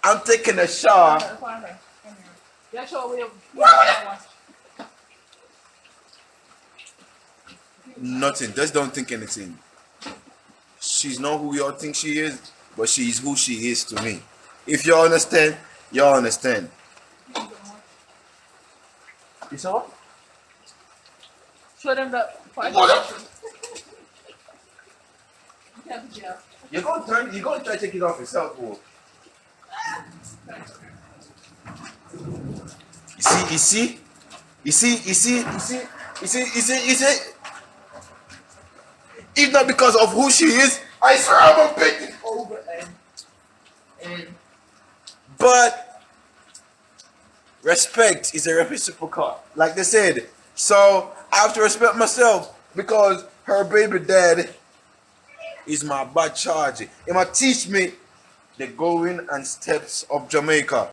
I'm taking a shower. Nothing. Just don't think anything. She's not who y'all think she is, but she's who she is to me. If you understand, y'all understand. You saw what? Show them the You're gonna try to take it off yourself, bro. You see? If not because of who she is, I swear I'm gonna pick it over and but respect is a reciprocal, like they said. So I have to respect myself because her baby dad is my bad charge. It might teach me the going and steps of Jamaica.